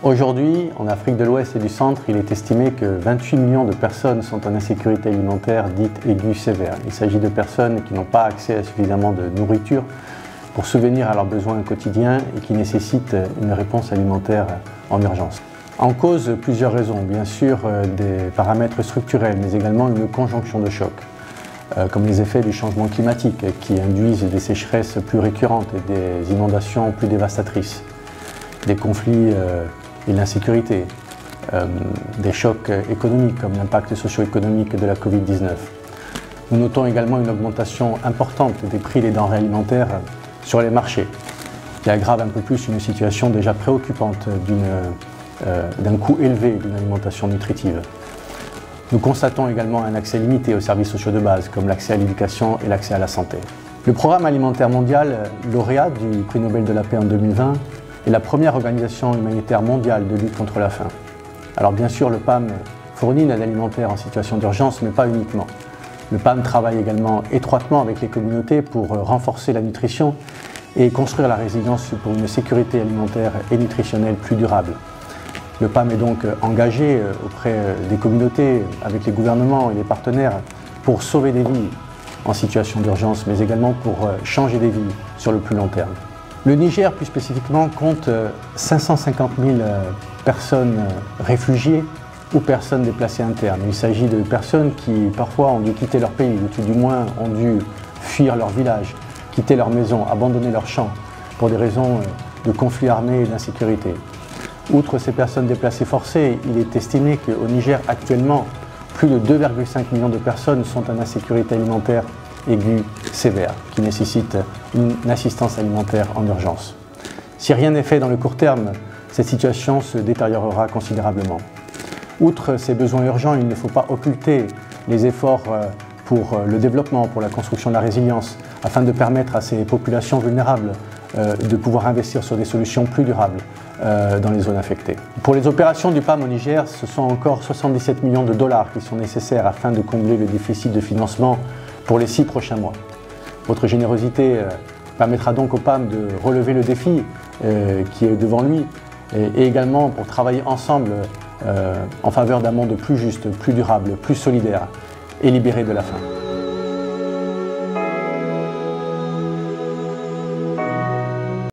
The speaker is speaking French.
Aujourd'hui, en Afrique de l'Ouest et du Centre, il est estimé que 28 millions de personnes sont en insécurité alimentaire dite aiguë sévère. Il s'agit de personnes qui n'ont pas accès à suffisamment de nourriture pour subvenir à leurs besoins quotidiens et qui nécessitent une réponse alimentaire en urgence. En cause, plusieurs raisons. Bien sûr, des paramètres structurels, mais également une conjonction de chocs, comme les effets du changement climatique qui induisent des sécheresses plus récurrentes et des inondations plus dévastatrices, des conflits et l'insécurité, des chocs économiques comme l'impact socio-économique de la Covid-19. Nous notons également une augmentation importante des prix des denrées alimentaires sur les marchés, qui aggrave un peu plus une situation déjà préoccupante d'un coût élevé d'une alimentation nutritive. Nous constatons également un accès limité aux services sociaux de base, comme l'accès à l'éducation et l'accès à la santé. Le Programme alimentaire mondial, lauréat du prix Nobel de la paix en 2020, est la première organisation humanitaire mondiale de lutte contre la faim. Alors bien sûr, le PAM fournit une aide alimentaire en situation d'urgence, mais pas uniquement. Le PAM travaille également étroitement avec les communautés pour renforcer la nutrition et construire la résilience pour une sécurité alimentaire et nutritionnelle plus durable. Le PAM est donc engagé auprès des communautés, avec les gouvernements et les partenaires, pour sauver des vies en situation d'urgence, mais également pour changer des vies sur le plus long terme. Le Niger, plus spécifiquement, compte 550 000 personnes réfugiées ou personnes déplacées internes. Il s'agit de personnes qui, parfois, ont dû quitter leur pays, ou tout du moins ont dû fuir leur village, quitter leur maison, abandonner leur champ, pour des raisons de conflits armés et d'insécurité. Outre ces personnes déplacées forcées, il est estimé qu'au Niger, actuellement, plus de 2,5 millions de personnes sont en insécurité alimentaire aiguë sévère, qui nécessite une assistance alimentaire en urgence. Si rien n'est fait dans le court terme, cette situation se détériorera considérablement. Outre ces besoins urgents, il ne faut pas occulter les efforts pour le développement, pour la construction de la résilience, afin de permettre à ces populations vulnérables de pouvoir investir sur des solutions plus durables dans les zones affectées. Pour les opérations du PAM au Niger, ce sont encore 77 millions de dollars qui sont nécessaires afin de combler le déficit de financement pour les 6 prochains mois. Votre générosité permettra donc au PAM de relever le défi qui est devant lui et également pour travailler ensemble en faveur d'un monde plus juste, plus durable, plus solidaire et libéré de la faim.